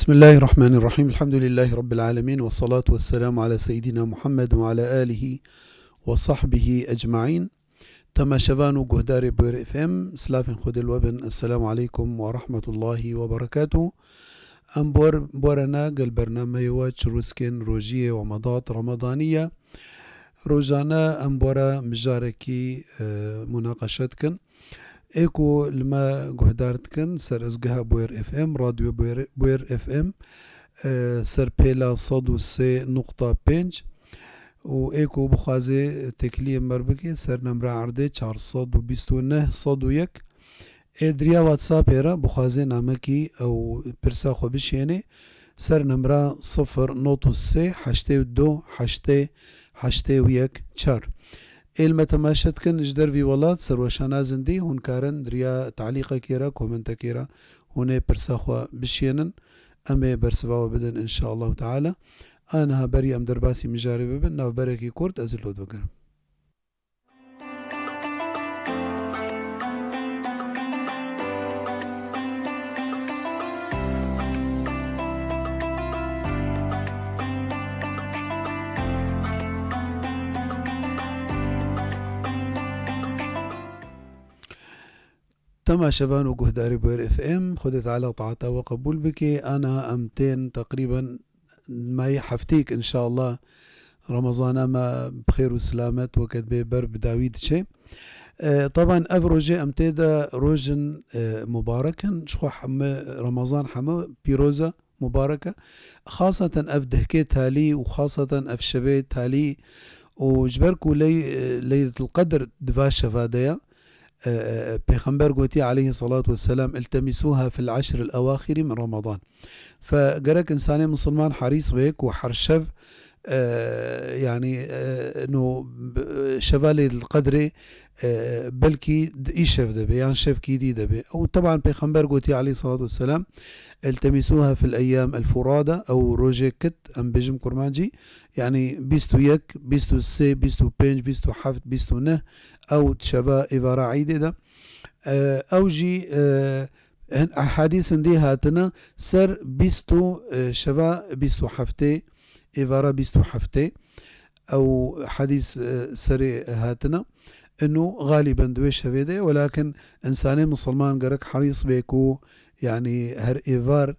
بسم الله الرحمن الرحيم. الحمد لله رب العالمين، والصلاة والسلام على سيدنا محمد وعلى آله وصحبه أجمعين. تم شفانو جهداري بوير اف ام سلافن خود الوبن. السلام عليكم ورحمة الله وبركاته. ام بورنا قل برنامج واتش روسكن روجية ومضات رمضانية روزانا ام بورا مجاركي مناقشتكن ايكو لما جهدارتكن سر ازقها بوير اف ام راديو بوير اف ام سر بيلا صدو سي نقطة بينج و ايكو بخازي تكلية مربكي سر نمرة عرضي 429 صدو يك ادريا واتساب ايرا بخازي نامكي او برساخو بشيني سر نمرة 0.2 8 إلما تماشت كن جدر في ولاد سروشانا زندي هون كارن دريا تعليق كيرا كومنتا كيرا هون برساخوا بشينن أمي برسفاوا بدن إن شاء الله تعالى. أنا بري أم درباسي مجاري ببن ناو بريكي كورت أزل لود وقرم. تم شبان وجهداري بوير اف ام خدت على طاعته وقبول بك. انا امتين تقريبا ما يحفتيك ان شاء الله رمضان ما بخير وسلامة وكد ببر بداويد شيء. طبعا افروجي امتيدا روجن مباركا شخو رمضان حما بيروزا مباركة خاصة افدهكي تالي وخاصة افشبي تالي وجبركو ليلة القدر دفا شفاديا. بيغمبر قوتي عليه الصلاة والسلام التمسوها في العشر الأواخر من رمضان. فقرأك إنساني مسلمان حريص بيك وحرشف يعني انه شفالي القدر بلكي ايشف دبي يعني شف كيدي دبي. او طبعا بيغمبر قوتي عليه الصلاة والسلام التمسوها في الايام الفرادة او روجي كت ام بجم كرمانجي يعني بيستو يك بيستو سي بيستو بينج بيستو حفت بيستو نه او تشفا ايفارا عيدي ده او جي احاديث دي هاتنا سر بيستو شفا بيستو حفتي إيفارا بيستو حفتي أو حديث سري هاتنا إنه غالبا دويش شفيدي. ولكن إنساني مسلمان قرك حريص بيكو يعني هر إيفار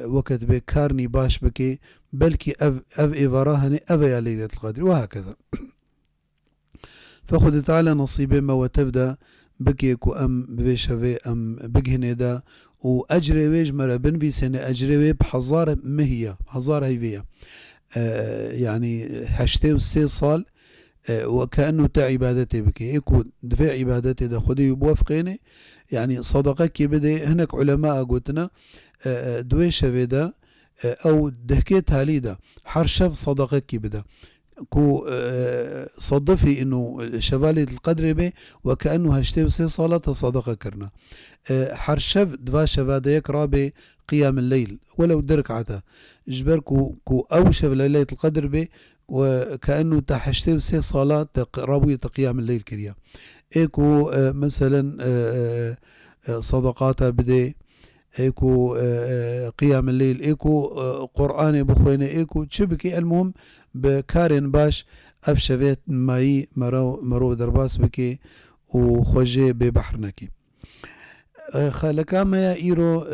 وقت بكارني باش بكي بلكي أف إيفارا هني أفيا ليلة القدر وهكذا. فخذ تعالى نصيبي ما وتبدا بكيكو أم بشفي أم بجهني دا وأجري ويج مرة بنبي سنة أجري وي بحزار مهية حزار هيفية يعني حشتي وسي صال وكأنه تا عبادتي بكي إيكو دفع عبادتي دا خدي يبوافقيني يعني صدقك بدي هناك علماء قلتنا دوي شفيدا أو دهكيت هاليدا حرشف صدقك بدا كو صدفي انه شفالي القدر بي وكأنه هشتي وسي صلاة صدقة كرنا حرشف دفا شفاديك رابي قيام الليل ولو درك عتا جبر كو او شف ليلة القدر بي وكأنه تحشتي وسي صلاة رابي قيام الليل كريا. ايكو مثلا صدقاتا بدي ايكو قيام الليل ايكو قرآن بخوينة ايكو تشبكي. المهم بكارن باش افشفيت ماي مرو درباس بكي وخوجي ببحرنكي خلقا ما ايرو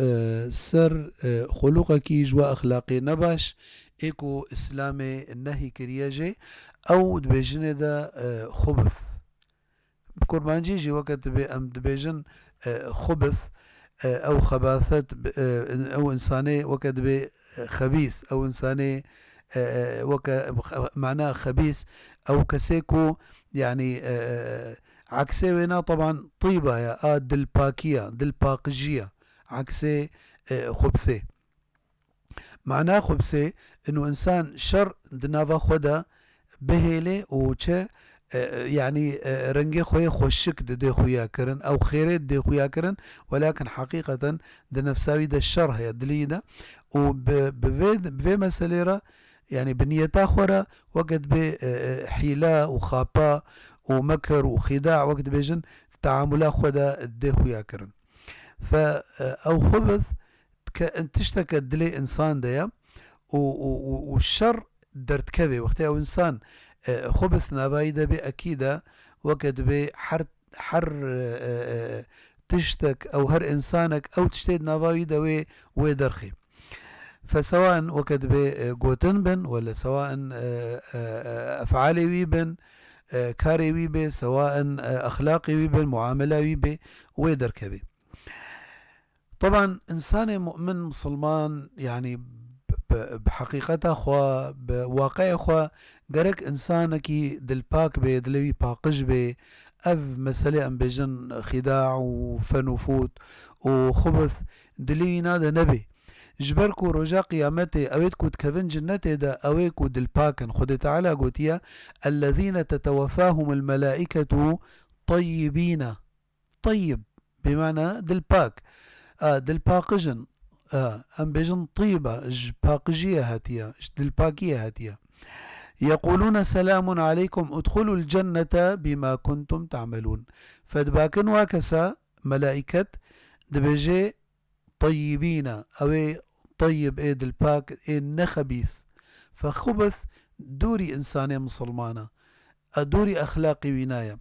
سر خلقكي جوا اخلاقي نباش ايكو اسلامي النهي كرياجي او دبيجن دا خبث بكربانجي جي وقت دبيجن خبث أو خباثة أو إنساني وكذب خبيث أو إنساني معناه خبيث أو كسيكو يعني عكسي وينا طبعا طيبة يا دلباكية دلباقجية عكسي خبثي معناه خبثي إنه إنسان شر دنافا خدا بهيلي وچه يعني رنجي خويا خوشك دي خويا كرن او خيرت دي خويا كرن ولكن حقيقة ده نفساوي ده الشر هي دليدا وبفي مسألة يعني بنيتا خورا وقت بحيلة وخابا ومكر وخداع وقت بيجن تعاملا خودا دي خويا كرن. فا او خبث تشتكى دلي إنسان ديا والشر درت كذي وقتها أو إنسان خبث نابايدة بأكيدة وقت حر تشتك أو هر إنسانك أو تشتيد نابايدة ويدرخي. فسواء وقت بقوتن بن ولا سواء أفعالي ويبن كاري ويبي سواء أخلاقي ويبي معاملة ويبي ويدركبي. طبعا إنسان مؤمن مسلمان يعني بحقيقته خوا بواقع خوا جرك إنسانك دل باك بي دلوي باقج بي أف مسألة أم بجن خداع وفنوفوت وخبث دلوي نادا نبي جبركو رجا قيامته أويتكو تكفن جنته دا أويكو دل باكن خد تعالى قوتيا الذين تتوفاهم الملائكة طيبين. طيب بمعنى دل باك دل باقجن أم بجن طيبة باقجية هاتيا دل باكية هاتيا يقولون سلام عليكم ادخلوا الجنة بما كنتم تعملون. فدباكن واكسا ملائكة دبجي طيبين أو طيب ايد الباك نخبيث. فخبث دوري إنسانية مسلمانة دوري أخلاقي ويناية.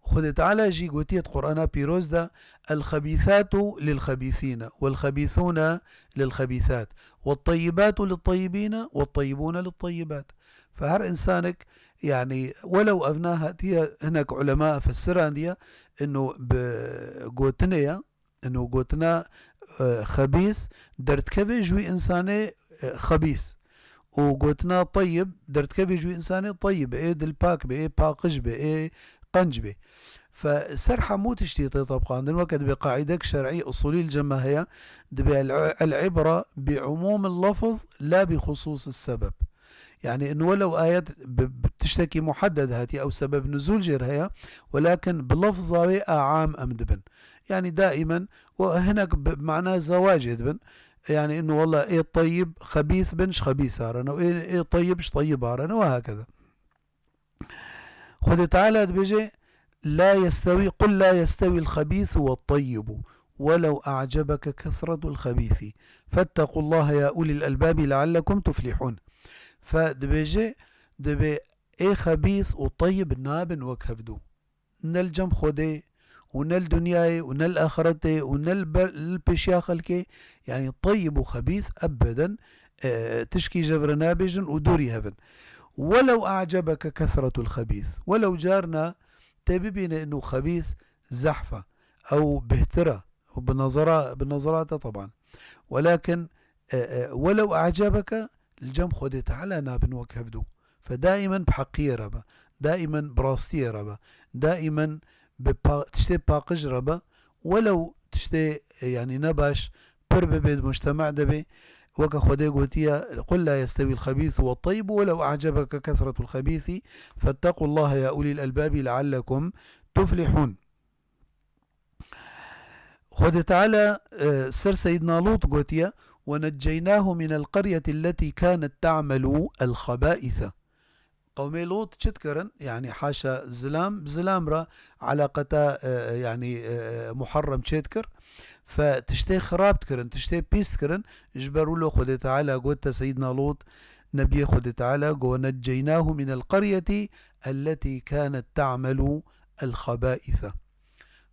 خذ تعالى جي قوتية قرآن بيروز دا الخبيثات للخبيثين والخبيثون للخبيثات والطيبات للطيبين والطيبون للطيبات. فهر إنسانك يعني ولو أبناها هي هناك علماء فسران دي إنه بقوتنية إنه قوتنا خبيث درت كفي جوي إنساني خبيث وقوتنا طيب درت كفي جوي إنساني طيب إيه دل باك بإيه باقج بإيه قنج بي. فسرحة مو تشتيطي طبقا عندنا وقت بقاعدة شرعية أصولي الجمع هي العبرة بعموم اللفظ لا بخصوص السبب. يعني إنه ولو آيات بتشتكي محدد هاتي أو سبب نزول جير هي ولكن بلفظة عام أمدبن. يعني دائما وهناك بمعنى زواج يدبن يعني إنه والله إيه طيب خبيث بنش خبيث هارنا وإيه طيبش طيب هارنا وهكذا. خذ تعالى بيجي لا يستوي قل لا يستوي الخبيث والطيب ولو أعجبك كثرة الخبيث فاتقوا الله يا أولي الألباب لعلكم تفلحون. فدبيجي دبي ايه خبيث وطيب نابن وكهفدو نل جم خودي ونل دنياي ونل آخرتي ونل البشيا خلكي. يعني طيب وخبيث أبدا تشكي جبر نابجن ودوري هفن. ولو أعجبك كثرة الخبيث ولو جارنا تبينا إنه خبيث زحفة أو بهترة بالنظرات طبعا ولكن ولو أعجبك الجم خدت على نابن وكهفدو. فدائما بحقية ربا دائما براستية ربا دائما تشتي باقج ربا ولو تشتي يعني نباش برب بيد مجتمع دبي وكا خدي قوتيا قل لا يستوي الخبيث والطيب ولو أعجبك كثرة الخبيث فاتقوا الله يا أولي الألباب لعلكم تفلحون. خد تعالى سر سيدنا لوط قوتيا ونجيناه من القرية التي كانت تعمل الخبائث. قومي لوط تشتكرن يعني حاشا زلام بزلام را علاقة يعني محرم تشتكر فتشتي خراب تكرن تشتي بيست كرن اجبروا له خد تعالى قلت سيدنا لوط نبي خد تعالى ونجيناه من القرية التي كانت تعمل الخبائث.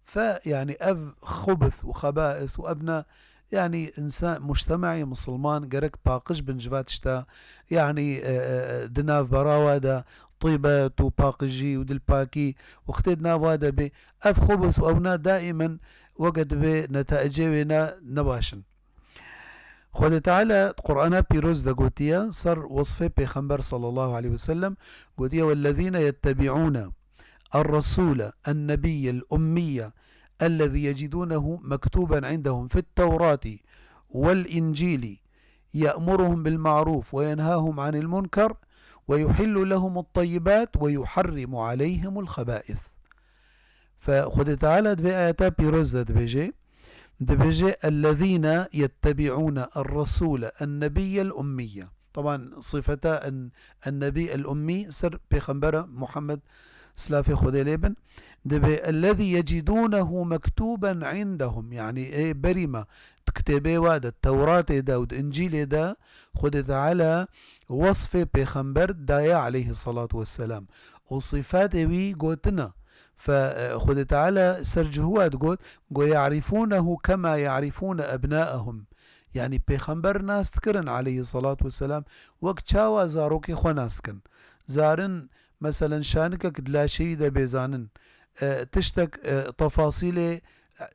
فيعني خبث وخبائث وأبناء يعني إنسان مجتمعي مسلمان قرك باقش بنجفاتشتا يعني دناف براوادة طيبات وباقجي ودلباكي واختدنا وادا بي خبث وأبناء دائما وقد بنتائجنا نباشن. خد تعالى قرآن بيروز دا قوتيا صار وصفه بيخنبر صلى الله عليه وسلم قوتيا والذين يتبعون الرسول النبي الأمية الذي يجدونه مكتوبا عندهم في التوراة والإنجيل يأمرهم بالمعروف وينهاهم عن المنكر ويحل لهم الطيبات ويحرم عليهم الخبائث. فخد تعالى دبي آيات بيروز دبيجي الذين يتبعون الرسول النبي الأمية. طبعا صفتا النبي الأمي سر بيخنبر محمد سلافي خديليبن دبي الذي يجدونه مكتوبا عندهم يعني ايه بريمة كتابه واد التوراة دا والإنجيل دا خدت على وصف بيخمبر دايا عليه الصلاة والسلام وصفاته وي قوتنا فخدت على سرجهوات قو يعرفونه كما يعرفون أبناءهم يعني بيخمبر ناس تكرن عليه الصلاة والسلام وقت شاوا زاروكي خو ناسكن زارن مثلا شانك كدلا شي دا بيزانن تشتك تفاصيل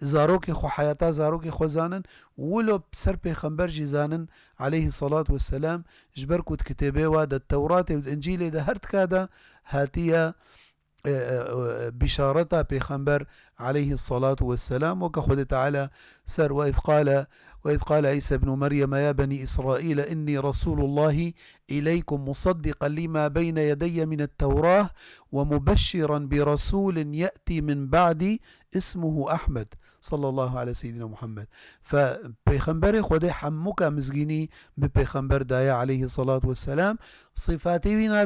زاروكي خو حياتا زاروكي خو زانن ولو بسر بيخمبر جي زانن عليه الصلاة والسلام جبركوت كتابه واد التوراة والإنجيل دا هرت كادا هاتيا بشارتا بيخمبر عليه الصلاة والسلام وكخد تعالى سر وإذ قال عيسى بن مريم يا بني إسرائيل إني رسول الله إليكم مصدقا لما بين يدي من التوراة ومبشرا برسول يأتي من بعدي اسمه أحمد صلى الله على سيدنا محمد فبيخمبر خدي حمك مزجيني ببيخمبر دايا عليه الصلاة والسلام صفاتي وينا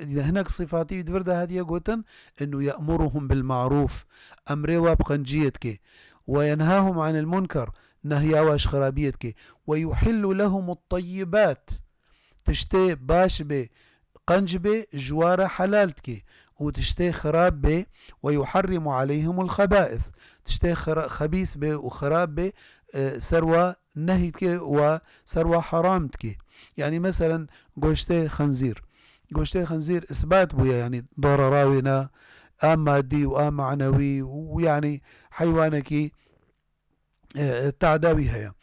هناك صفاتي دفردا هذه قوتن إنه يأمرهم بالمعروف أمري وابقنجيتك وينهاهم عن المنكر نهيا واش خرابيتك ويحل لهم الطيبات تشتي باش بي قنج بي جوار حلالتك وتشتي خراب بي ويحرم عليهم الخبائث تشتي خبيث بي وخراب بي سروى نهيتك وسروى حرامتك يعني مثلا قوشتي خنزير إثبات بويا يعني ضرراونا مادي معنوي ويعني حيوانك تعداوي هيا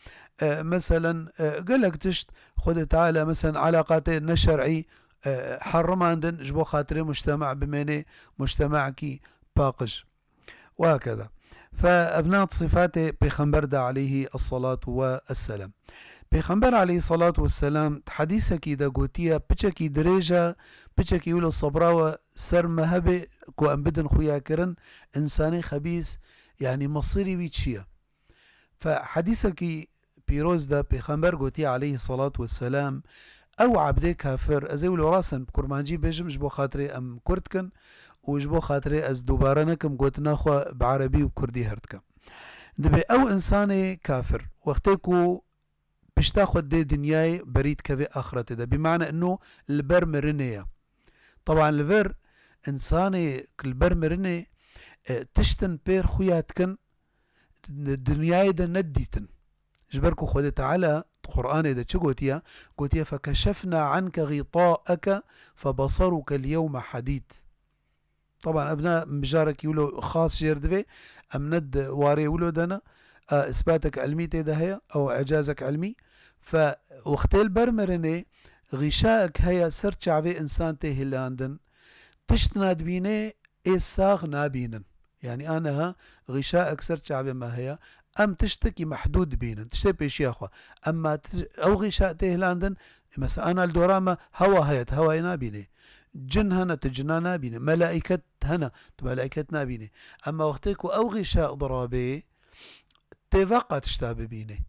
مثلا قالك تشت خد تعالى مثلا علاقات الشرعي حرم عندن جبو خاطري مجتمع بمعنى مجتمعك باقج وهكذا فأبنات صفاته بيخمبر عليه الصلاة والسلام بيخمبر عليه الصلاة والسلام حديثك إذا قوتيا بيشكي دريجة بيشكي ولو صبراوة سر مهبه كو أنبدن خويا كرن إنساني خبيث يعني مصيري ويتشيا فحديثك بيروز دا بيخمبر قوتيا عليه الصلاة والسلام أو عبدي كافر أزيولو راسا بكرمانجي بيجم جبو خاطري أم كردكن وجبو خاطري أز دوبارنكم قوتنا خوا بعربي وكردي هردكم دبي أو إنساني كافر وقتكو بيشتاخد دي دنياي بريد كفي آخرته ده بمعنى أنه البر مرنية طبعا البر إنساني البر مرني تشتن بير خوياتكن الدنياي ده نديتن جبركو خدت على القرآن ده قوتيا فكشفنا عنك غطاءك فبصرك اليوم حديد طبعا أبناء مجارك يقولوا خاص يردفي أمند واري يقولوا دنا إثباتك علمي تيدا هي أو إعجازك علمي فوقتي البرمرني غشائك هيا سرچ عوي إنسان تيه اللي عندن تشتناد بيني إساغ نابينن يعني أنا غشائك سرچ عوي ما هي أم تشتكي محدود بينن تشتكي بيشي أخوة أما أو غشاء تيه اللي عندن مثلا أنا الدوراما هوا هيت هوا نابيني جن هنا تجنا بيني ملائكة هنا ملائكة نابيني أما وقتك أو غشاء ضرابي تفقى تشتاب بيني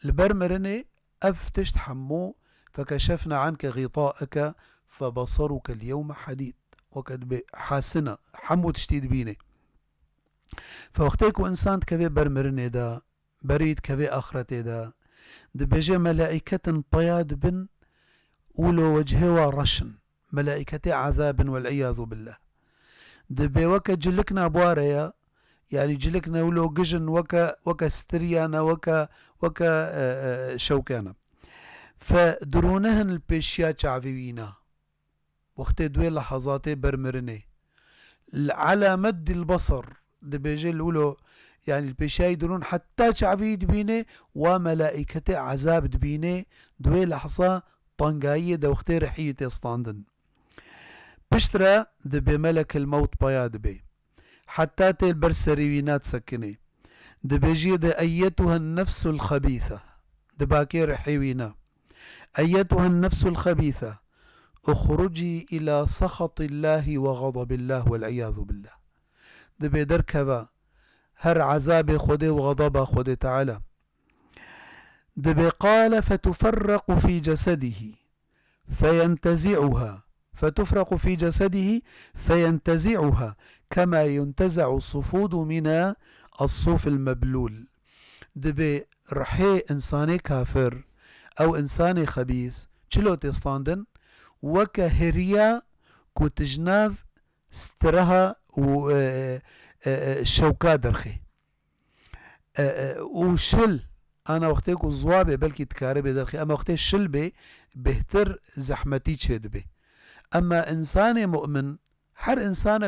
البرمرني أفتشت حمو فكشفنا عنك غطاءك فبصرك اليوم حديد وقد حاسنا حمو تشتيد بيني فوقتك إنسان كبي برمرني دا بريد كبي آخرتي دا دبجي ملائكة بياد بن أولو وجهه رشن ملائكة عذاب والعياذ بالله دبي وكا جلكنا بواريا يعني جلكنا ولو ججن وكا ستريانا وكا شوكانا فدرونهن البيشيا شعبينا وقت دوي لحظات برمرني على مد البصر دبيجي ولو يعني البيشيا يدرون حتى شعبي دبيني وملائكة عذاب دبيني دوي لحظة طنقاية دا وقت رحية يستاندن بشترى دبي ملك الموت بيا دبي حتى تلبر سريوينات سكني دبيجي دا أيتها النفس الخبيثة دباكي رحيوينا أيتها النفس الخبيثة اخرجي إلى سخط الله وغضب الله والعياذ بالله دبي دركبا هر عذاب خده وغضب خده تعالى دبي قال فتفرق في جسده فينتزعها فتفرق في جسده فينتزعها كما ينتزع الصفود من الصوف المبلول دبي رحي إنساني كافر أو إنساني خبيث چلو تستاندن وك هريا كو تجناف سترها و شوكا درخي وشل أنا وقتك الزوابة بلكي تكاربي درخي أما وقتك شل بي بهتر زحمتي تشد بي. أما إنسان مؤمن هر إنسان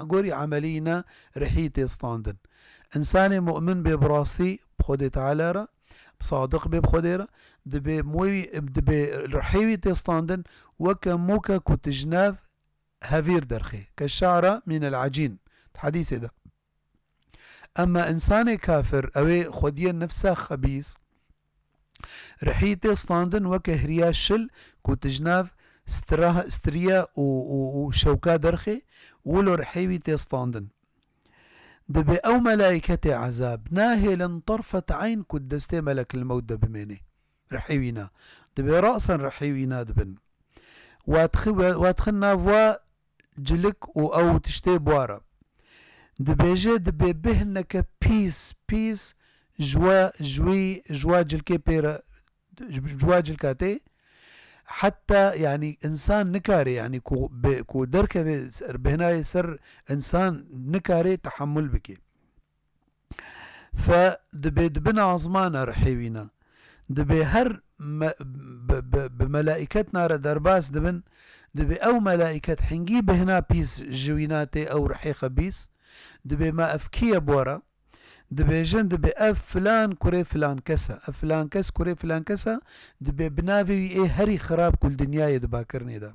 قولي عملينا رحيتي ستاندن إنسان مؤمن ببراستي بخودي تعالى را بصادق بخودي را دبي رحيوي تستاندن وكموكا كتجناف هافير درخي كالشعرة من العجين الحديث ده. أما إنسان كافر أو خوديا نفسه خبيث رحيتي ستاندن وكهريا شل كتجناف ستريا وشوكا درخي ولو رحيوي تستاندن دبي أو ملائكة عذاب ناهلا طرفة عين كدستي ملك الموت دبميني رحيوينا دبي رأسا رحيوينا دبن وادخلنا فوا جلك أو تشتي بوارا دبي دبي بهنك بيس جوا جلكي بيرا جوا جلكاتي حتى يعني إنسان نكاري يعني كو دركة بهنا يسر إنسان نكاري تحمل بكي فدبي دبنا عظمانا رحيوينا دبي هر بملائكتنا درباس دبي أو ملائكة حنجي بهنا بيس جويناتي أو رحيخة بيس دبي ما أفكية بورا دبي جن دبي اف فلان كوري فلان كسا اف فلان كس كوري فلان كسا دبي بنافي ايه هري خراب كل دنيا يدباكرني دا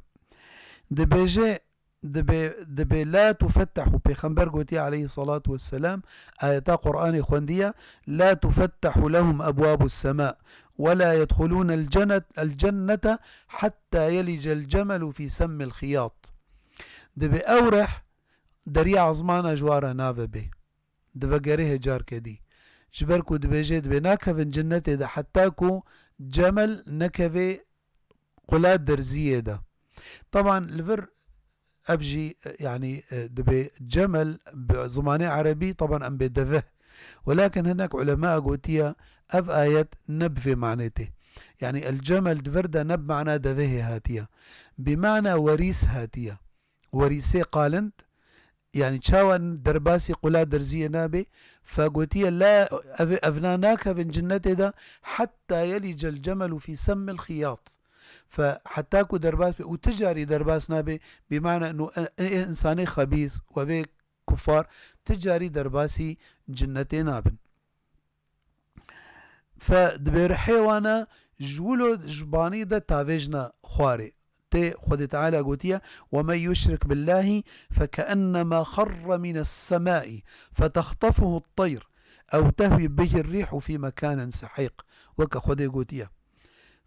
دبي جي دبي لا تفتح بيخنبر قوتي عليه الصلاة والسلام آيات قرآن خوندية لا تفتح لهم أبواب السماء ولا يدخلون الجنة حتى يلج الجمل في سم الخياط دبي أورح دريا عظمانا جوارا نافا به دفقره جار كدي جبركو دبيجي دبي ناكفن جنتي دا حتى كو جمل نكفي قلات درزية دا طبعا الفر أبجي يعني دبي جمل بزماني عربي طبعا أم بدفه ولكن هناك علماء قوتيا أف آيات نب في معناته يعني الجمل دفردا نب معنى دفه هاتيا بمعنى وريس هاتيا وريسي قالنت يعني تشاوان درباسي قلا درزية نابي فقوتيا لا أفناناك في جنته دا حتى يلج الجمل في سم الخياط فحتاكو درباس وتجاري درباس نابي بمعنى انه انساني خبيث وبي كفار تجاري درباسي جنتي نابن فدبير حيوانا جولو جباني دا تاويجنا خواري خد تعالى قوتيا ومن يشرك بالله فكأنما خر من السماء فتخطفه الطير أو تهوي به الريح في مكان سحيق وكخد قوتيا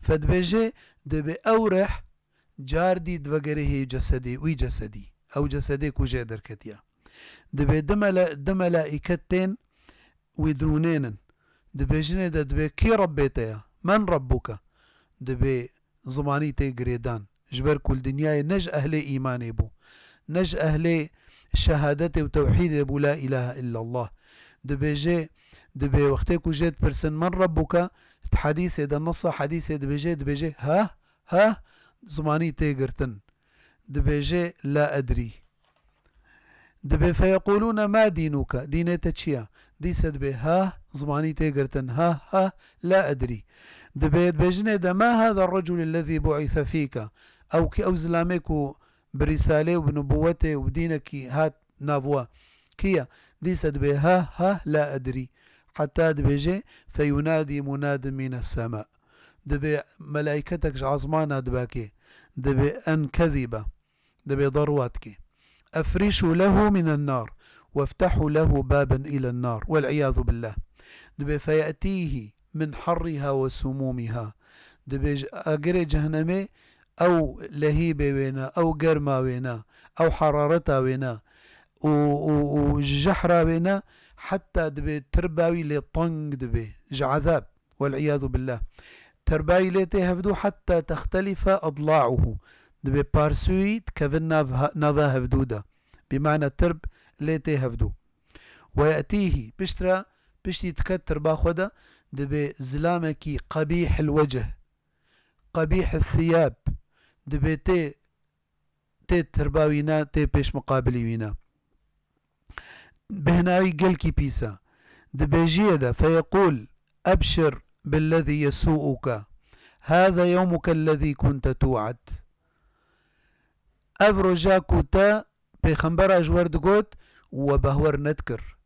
فدبجي دبي أورح جاردي دفقره جسدي وي جسدي أو جسدي كوجي دركتيا دبي دملائكتين ويدرونين دبي جنة دبي كي ربيتيا من ربك دبي زماني تي قريدان جبر كل دنياي نج أهلي إيماني بو نج أهلي شهادتي وتوحيدي بو لا إله إلا الله دبي وقتك جيت برسن من ربك حديث إذا النص حديث دبي جي ها زماني تيقرتن دبي لا أدري دبي فيقولون ما دينك دينيتك شيا ديس دبي ها زماني تيقرتن ها لا أدري دبي بجنة ما هذا الرجل الذي بعث فيك أو زلامك برسالة وبنبوته ودينك هات نافوا كيا ديس دبي ها لا أدري حتى دبيجي فينادي مناد من السماء دبي ملائكتك عظمانا دباكي دبي أن كذبة دبي ضرواتك أفرشوا له من النار وافتحوا له بابا إلى النار والعياذ بالله دبي فيأتيه من حرها وسمومها دبي أقري جهنمي أو لهيبة وينا أو قرمة وينا أو حرارتها وينا وجحرة وينا حتى دبي ترباوي لطنق دبي عذاب والعياذ بالله ترباوي لتهفدو حتى تختلف أضلاعه دبي بارسوي تكفن نافا هفدودا بمعنى ترب لتهفدو ويأتيه بشترا بشتي تكتر باخودا دبي زلامكي قبيح الوجه قبيح الثياب دبي تي ترباوينا تي بيش مقابلينا بهناوي قلكي بيسا دبي جيدا فيقول أبشر بالذي يسوءك هذا يومك الذي كنت توعد أفرو جاكو تا بيخنبرا جوار دقوت وبهور نتكر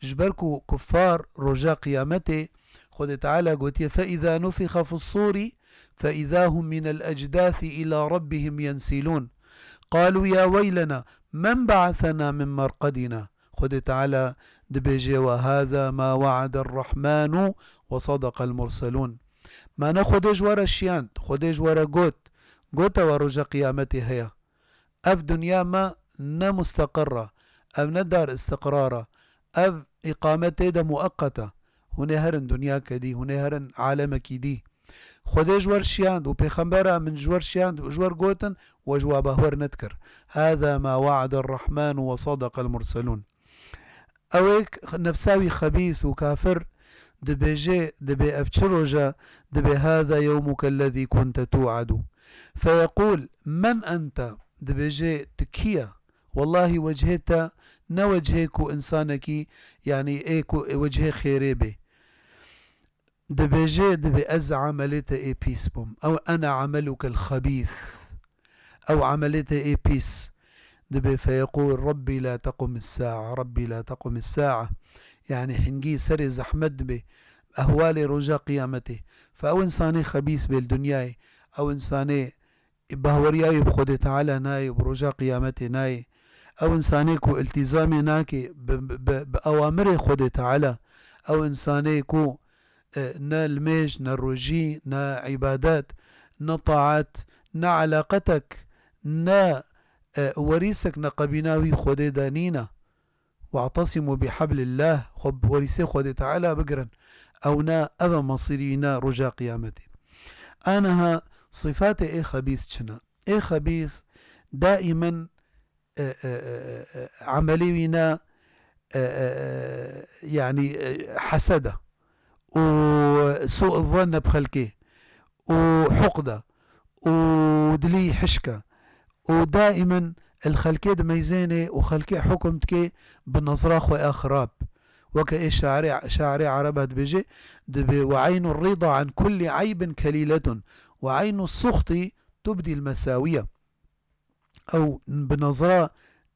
جبركو كفار رجا قيامته خد تعالى قلت فإذا نفخ في الصور فإذا هم من الأجداث إلى ربهم ينسلون قالوا يا ويلنا من بعثنا من مرقدنا خد تعالى دبيجي وهذا ما وعد الرحمن وصدق المرسلون ما ناخدش ورا الشيان خدش ورا قوت ورجا قيامته هي أف دنيا ما مستقرة أو ندار استقرارا أف إقامته دا مؤقتة هنا هرن دنيا كدي هنا هرن عالمك دي خدي جوار شياند وبيخنبرا من جوار شياند وجوار قوتن وجوا بهور نتكر هذا ما وعد الرحمن وصدق المرسلون أويك نفساوي خبيث وكافر دبي دبي أفتشروجا دبي هذا يومك الذي كنت توعد فيقول من أنت دبي جي تكيا والله وجهتا نوجهكو إنسانكي يعني إيكو وجه خيريبي دبي جي دبي عملت إي بيس بوم أو أنا عملك الخبيث أو عملت إي بيس دبي فيقول ربي لا تقم الساعة ربي لا تقم الساعة يعني حنجي سري زحمت دبي أهوالي رجا قيامته فأو إنساني خبيث بالدنيا أو إنساني بهورياي بخود تعالى ناي برجا قيامته ناي أو إنساني كو التزامي ناكي بأوامر خود تعالى أو إنساني كو نا الميج نا الرجي نا عبادات نا طاعات نا علاقتك نا وريسك نا قبيناوي خود دانينا واعتصموا بحبل الله خب وريسي خود تعالى بقرن أو نا أبا مصيرينا رجا قيامته أنا صفات إيه خبيث شنا إيه خبيث دائما عملينا يعني حسده وسوء الظن بخلقه وحقده ودلي حشكه ودائما الخلقية ميزانة وخلقية حكمتك بالنظرة خوي أخراب وكأي شاعري عربات بيجي دبي وعين الرضا عن كل عيب كليلة وعين السخط تبدي المساوية أو بنظرة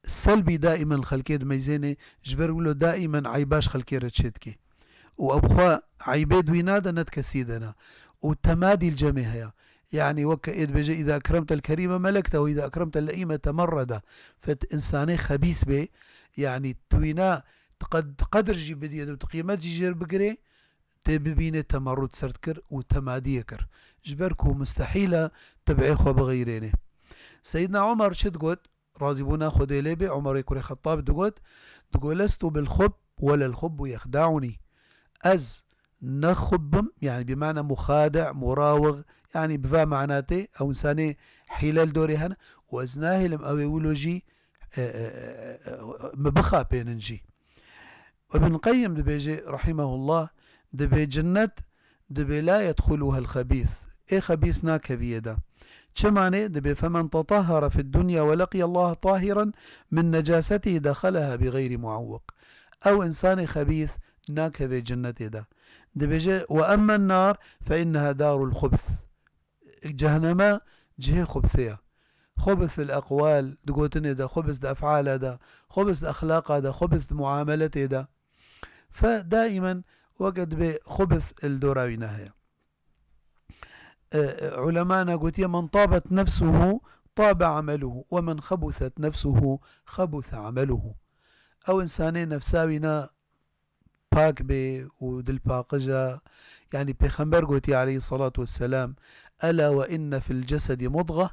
سلبي دائما الخلقية ميزانة جبر له دائما عيباش خلقية رتشتكي وأبخوا عيباد وينادا نتكسيدنا وتمادي الجميع يعني وكأيد بيجي إذا أكرمت الكريم ملكته وإذا أكرمت اللئيم تمرده فإنساني خبيث به يعني توينا قدر جي بديد وتقيمات جير بقري تبين تمرد سرتكر وتماديكر جبركو مستحيلة تبعي خو بغيرينه سيدنا عمر شد قد رازبونا خدي ليبي عمر يكون خطاب تقول لست بالخب ولا الخب يخدعني أز نخبم يعني بمعنى مخادع مراوغ يعني بفا معناته أو إنساني حلال دوري هنا وأزناه لم أويولوجي مبخا بيننجي وابن قيم دبيجي رحمه الله دبي جنة دبي لا يدخلها الخبيث إيه خبيث ناكفية ده معنى دبي فمن تطهر في الدنيا ولقي الله طاهرا من نجاسته دخلها بغير معوق أو إنسان خبيث ناكفي جنة ده دبيجي وأما النار فإنها دار الخبث جهنم جهة خبثية خبث في الأقوال دقوتني ده خبث ده أفعال ده خبث ده أخلاق ده خبث ده معاملة ده فدائما وقد بخبث الدوراوي نهاية علماءنا قلت من طابت نفسه طاب عمله ومن خبثت نفسه خبث عمله أو إنسانين نفساوينا باك بي ودل باقجا يعني بيخنبر قوتي عليه الصلاة والسلام ألا وإن في الجسد مضغة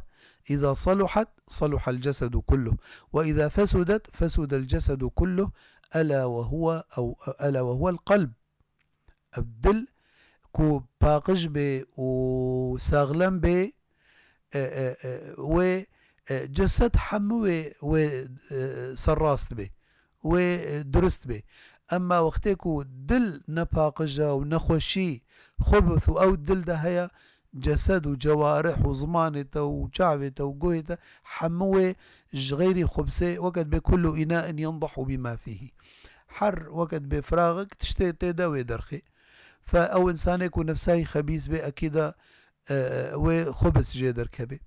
إذا صلحت صلح الجسد كله وإذا فسدت فسد الجسد كله ألا وهو القلب أبدل كو باقج بي وساغلم بي وجسد حمو وسراست بي ودرست بي اما وقتكو دل نپاقجا و نخوشي خبث او دل ده هيا جسد و جوارح و زمانته و شعبته و قويته حموه غير خبثه وقت بكل إناء ينضح بما فيه حر وقت بفراغك تشتي تداوي درخي فأو إنسان يكون نفسه خبيث به أكيد وخبث جيدر كبه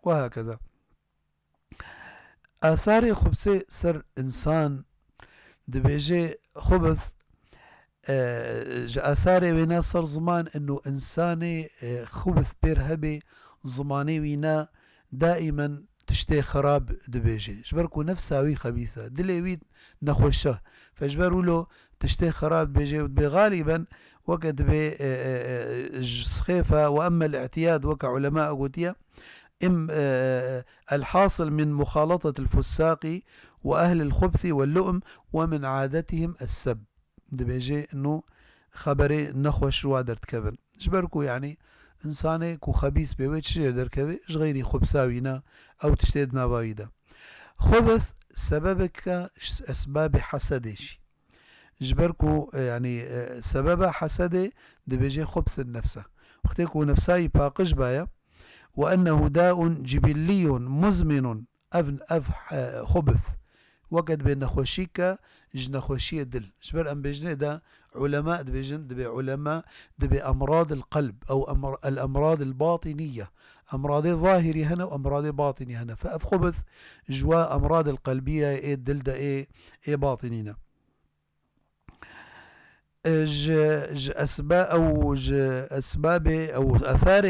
وهكذا. آثار خبثه سر إنسان دبيجي خبث آثار وينا صار زمان انه انساني خبث بيرهبي زماني وينا دائما تشتي خراب دبيجي جبركو نفساوي خبيثة دليويد نخوشه فجبروا له تشتي خراب بيجي غالبا وقت سخيفة واما الاعتياد وكعلماء قوتية الحاصل من مخالطة الفساق واهل الخبث واللؤم ومن عادتهم السب دبيجي انه خبري نخوش وادرت كبن جبركو يعني انساني كو خبيث بيويت شي دركبي غيري خبثاوينا او تشتيد ناباويدا خبث سببك اسباب حسدش جبركو يعني سبب حسد دبيجي خبث النفس اختيكو نفساي باقش بايا وانه داء جبلي مزمن خبث وقت بين خوشيكا جنا خوشية دل جبر ام بيجني دا علماء دبيجن دبي علماء دبي امراض القلب او الامراض الباطنية امراض ظاهري هنا وامراض باطني هنا فاف خبث جوا امراض القلبية ايه دل دا ايه باطنينا اسباب او اسباب او اثار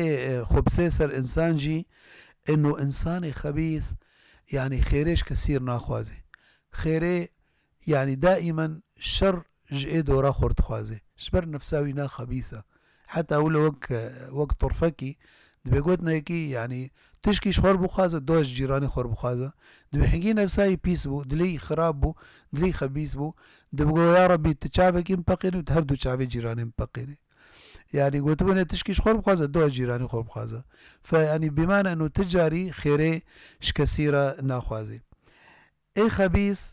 خبثي سر انسان جي انه انسان خبيث يعني خيريش كثير ناخوازي خيري يعني دائما شر جئي دورا خورت خوازي شبر نفساوي نا خبيثة حتى اولو وقت طرفكي دبي قوتنا يكي يعني تشكي شخور بخازة دوش جيراني خور بخازة دبي حقي نفساي بيس بو دلي خراب بو دلي خبيث بو دبي قو يا ربي تشافك مبقيني وتهردو تشافي جيراني مبقيني يعني قلت بنا تشكي شخور بخازة دوش جيراني خور بخازة فيعني بمعنى انه تجاري خيري شكسيرة ناخوازي اي خبيث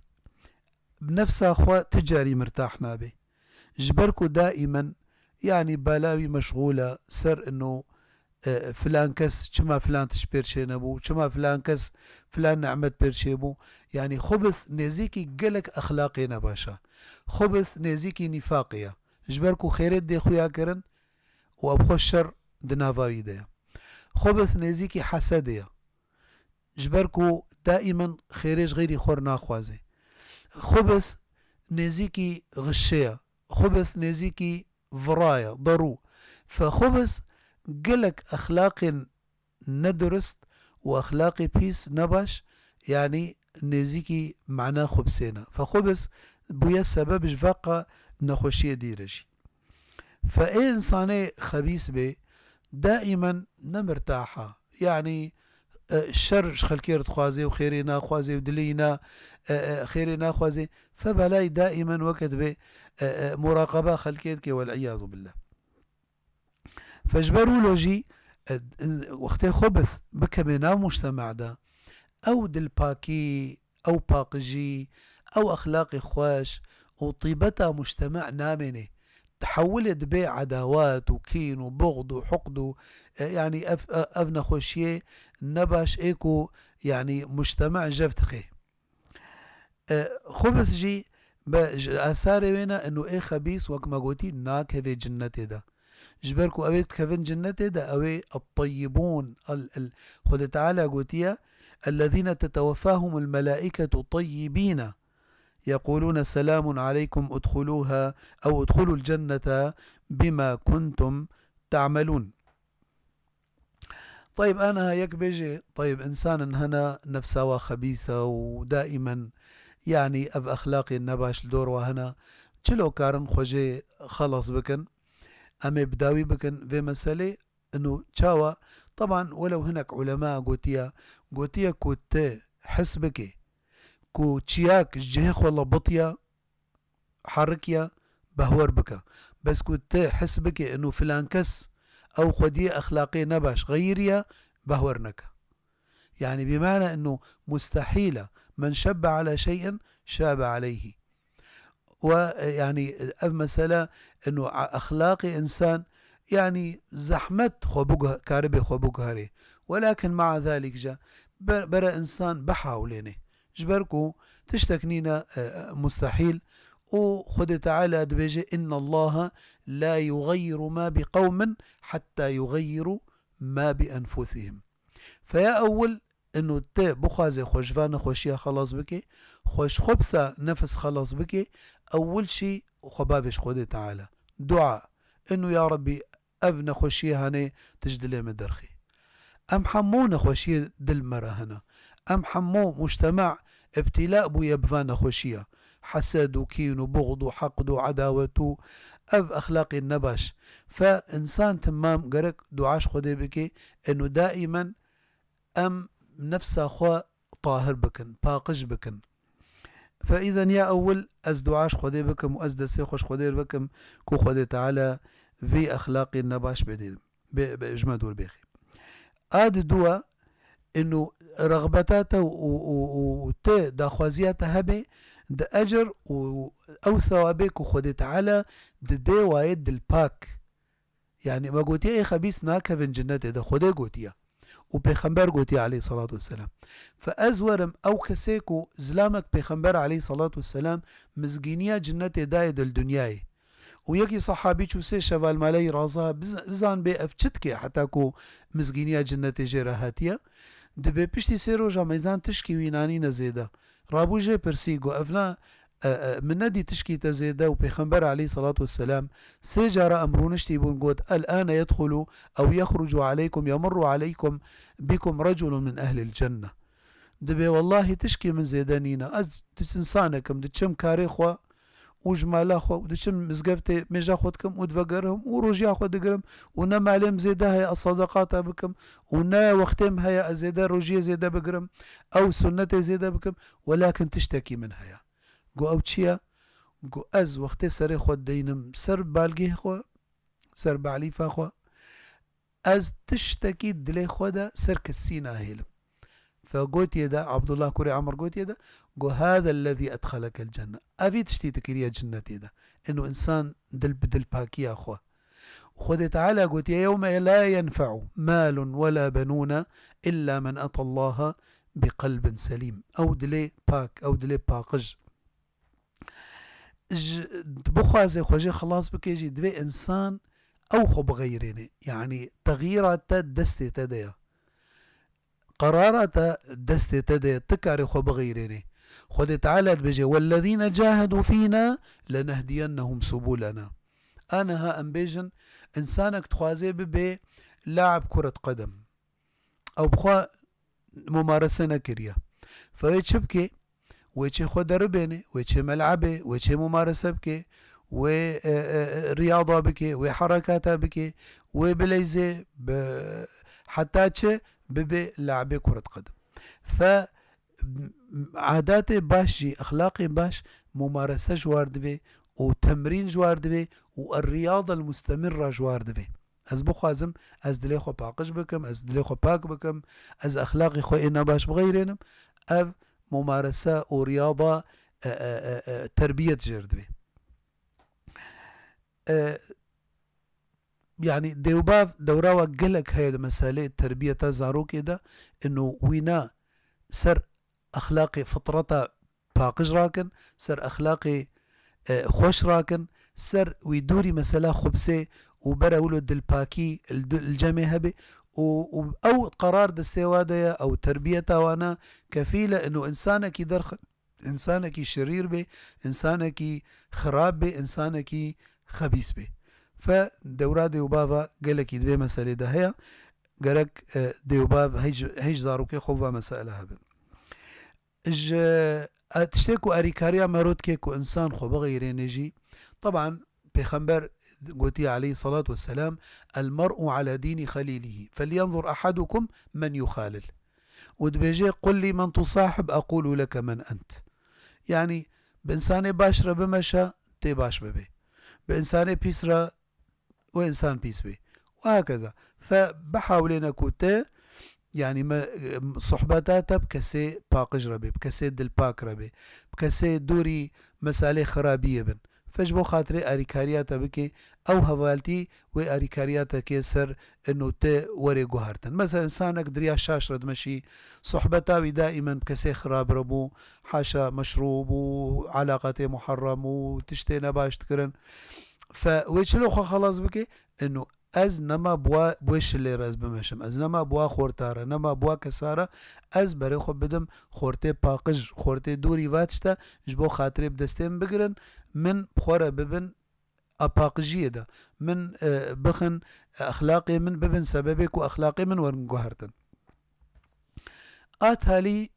بنفسه خوا تجاري مرتاح نابي جبركو دائما يعني بلاوي مشغولة سر انه فلان كس كما فلان تشبيرشي نبو كما فلان كس فلان نعمت بيرشيبو يعني خبث نزيكي قلك اخلاقي نباشا خبث نزيكي نفاقية جبركو خيرت دي خويا كرن وابخو الشر دنافاوي دي خبث نزيكي حسدية جبركو دائما خيريش غيري خور ناخوازي خبث نزيكي غشية خبث نزيكي فراية ضرو فخبث قلك أخلاق ندرست وأخلاقي بيس نباش يعني نزيكي معناه خبثينا فخبث بويا السبب جفاقة نخوشية ديرجي فأي إنساني خبيث بي دائما نمرتاحة يعني الشر خلكير تخوازي وخيري ناخوازي ودلينا خيري ناخوازي فبلاي دائما وقت به مراقبة خلكيتك والعياذ بالله فجبروا لوجي وقت خبث بكمنا مجتمع ده او دل باكي او باقجي او اخلاقي خواش وطيبتها مجتمع نامنه تحولت بيه عداوات وكين وبغض وحقد يعني أبنى خوشيه نباش إيكو يعني مجتمع جفتخي خبث جي آثاري وينا إنه إيه خبيث وكما قلتي ناك هذي جنتي ده جبركو أبيت كفن جنتي ده أوي الطيبون خد تعالى قلتيا الذين تتوفاهم الملائكة طيبين يقولون سلام عليكم ادخلوها أو ادخلوا الجنة بما كنتم تعملون. طيب أنا هيك بيجي طيب إنسان هنا نفسه خبيثة ودائما يعني أب أخلاقي النباش الدور وهنا تشلو كارن خوجي خلص بكن أمي بداوي بكن في مسألة إنه تشاوى طبعا ولو هناك علماء قوتيا كوت حسبكي كو تشياك جهيخ والله بطيا حركيا بهور بك بس كنت حسبك انه فلان كس او خدية اخلاقية نباش غيريا بهورنك يعني بمعنى انه مستحيلة من شب على شيء شاب عليه ويعني مسألة أنه أخلاقي إنسان يعني زحمت خبوجها كاربي خبوجهاري، ولكن مع ذلك جاء برا إنسان بحاولينه جبركو تشتكنينا مستحيل. وخد تعالى دبيجي إن الله لا يغير ما بقوم حتى يغيروا ما بأنفسهم. فيا أول إنه تي بخازي خوشفانة خوشيا خلاص بكي، خوش خبثة نفس خلاص بكي. أول شي خبابش خد تعالى دعاء إنه يا ربي أبنى خوشيا هني تجدلي مدرخي، أم حمونا خوشيا دل مرة هنا، أم حمو مجتمع ابتلاء بو يبفانا خوشيا حسد وكين وبغض وحقد وعداوة أف أخلاق النباش. فإنسان تمام قرك دعاش خدي بكي إنه دائما أم نفس أخوة طاهر بكن باقش بكن. فإذا يا أول أز دعاش خدي بكم وأز دسي خوش خدي بكم كو خدي تعالى في أخلاق النباش بدين بإجماد والبيخي. آد دوا إنه رغبتاته وتي داخوازياته هبه د أجر أو ثوابك وخدي تعالى دي وايد الباك. يعني ما قلت ايه خبيث ناكا في جنته ده خدي قلت وبيخنبر قلت عليه الصلاة والسلام. فأزورم أو كسيكو زلامك بيخنبر عليه الصلاة والسلام مزقينيا جنته دايد الدنياي. ويكي صحابي شو سي شفال مالي رازها بزان بي افتشتكي حتى كو مزقينيا جنته جيرهاتيا دبي بشتي سيرو جاميزان تشكي ويناني نزيدا رابو جي برسيقو أفنا من ندي تشكي تزيدا وبيخنبر عليه الصلاة والسلام سيجار أمرونشتي بنقود الآن يدخل أو يخرج عليكم يمر عليكم بكم رجل من أهل الجنة. دبي والله تشكي من زيدانينا أز تنسانكم دتشم كاريخوا وجمالا خو ودشم مزقفتي ميجا خودكم ودفقرهم ورجيا خودكم ونما عليهم زيدا هي الصدقات بكم ونا وختم هي زيدا رجيا زيدا بقرم أو سنة زيدا بكم، ولكن تشتكي منها يا قو أو تشيا قو أز وقتي سري خود دينم سر بالقيه خوا سر بعليفا خوا أز تشتكي دلي خودا سر كسينا هيلم. فقلت يدا عبد الله كوري عمر قلت يدا قو هذا الذي أدخلك الجنة أبي تشتي تكريا جنة يدا إنه إنسان دل بدل باكي أخوا. خذ تعالى قلت يوم لا ينفع مال ولا بنون إلا من أتى الله بقلب سليم أو دلي باك أو دلي باقج بخوازي خوجي خلاص بكيجي دوي إنسان أو خو بغيريني يعني تغييرات دستي تديا قرارات دستي تدي تكاري خو بغيريني. خذ تعالى بيجي والذين جاهدوا فينا لنهدينهم سبلنا. أنا ها أمبيجن إنسانك تخوازي ببي لاعب كرة قدم أو بخوا ممارسة نكرية فيتشبكي ويتشي خو دربيني ويتشي ملعبي ويتشي ممارسة بكي ورياضة بكي وحركات بكي وبليزي حتى تشي ببي لعبي كرة قدم. فعاداتي باش جي أخلاقي باش ممارسة جوار دبي وتمرين جوار دبي والرياضة المستمرة جوار دبي. از بخوازم از دلي خو باقش بكم از دلي خو باك بكم از أخلاقي خو إنا باش بغيرينم أف ممارسة ورياضة تربية جير دبي. يعني ديوباف دوراوا قلق هاي مسألة تربية زارو كده إنه وينا سر أخلاقي فطرته باقش راكن سر أخلاقي خوش راكن سر ويدوري مسألة خبسة وبرا ولو دلباكي الجمع هبي أو قرار دستيوادية أو تربيته وانا كفيلة إنه إنسانك درخ إنسانك شرير به إنسانك خراب به إنسانك خبيث به. فدورا ديوبابا قالك يدوي مسألة ده هي قالك ديوباب هيج زاروكي خوفا مسألة هبن تشتكو أريكاريا مرود كيكو إنسان خو بغير نجي. طبعا بيخنبر قوتي عليه الصلاة والسلام المرء على دين خليله فلينظر أحدكم من يخالل. ودبيجي قل لي من تصاحب أقول لك من أنت. يعني بإنسان باشرة بمشى تي باش ببي بإنسان بيسرة وإنسان بيس بي وهكذا. فبحاولين كوتي يعني ما صحبتاتا بكسي باقج ربي، بكسي دل باك ربي، بكسي دوري مسالي خرابية بن. فجبو خاطري أريكارياتا بكي أو هوالتي وأريكارياتا كي سر إنه تي وري جوهرتن. مثلا إنسانك دريا شاش رد مشي صحبتاوي دائما بكسي خراب ربو، حاشا مشروب وعلاقتي محرم وتشتي نباش تكرن. فويشلو خلاص بكي إنه از نما بوش اللي راز بمشم، از نما بوا خورتاره، نما بوا كساره، از بري خو بدم خورتي باقج خورتي دوري واتشتا جبو خاطري بدستين بگرن من بخورة ببن أباقجية ده من بخن أخلاقي من ببن سببك وأخلاقي من ورنقهرتن. آتالي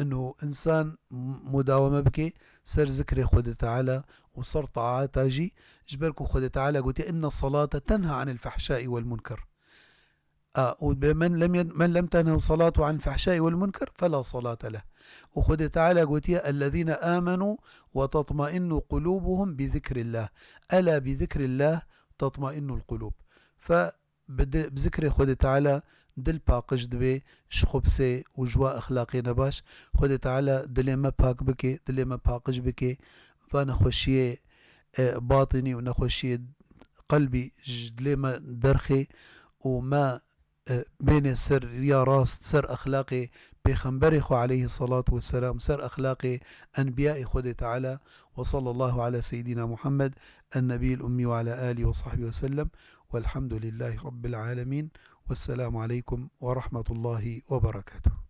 انه انسان مداومه بكي سر ذكر خود تعالى وصر طاعات اجي جبركو خود تعالى قلت ان الصلاه تنهى عن الفحشاء والمنكر. ومن من لم تنهى صلاته عن الفحشاء والمنكر فلا صلاة له. وخد تعالى قلت الذين آمنوا وتطمئن قلوبهم بذكر الله، ألا بذكر الله تطمئن القلوب. فبذكر خد تعالى دل باقش دبي شخبسي وجواء أخلاقي نباش. خد تعالى دل ما باك بكي دل ما باقش بكي فنخشيه باطني ونخشيه قلبي دل ما درخي وما بين السر يا راست سر أخلاقي بيخنبري خو عليه الصلاة والسلام، سر أخلاقي أنبياء خود تعالى. وصلى الله على سيدنا محمد النبي الأمي وعلى آله وصحبه وسلم، والحمد لله رب العالمين، والسلام عليكم ورحمة الله وبركاته.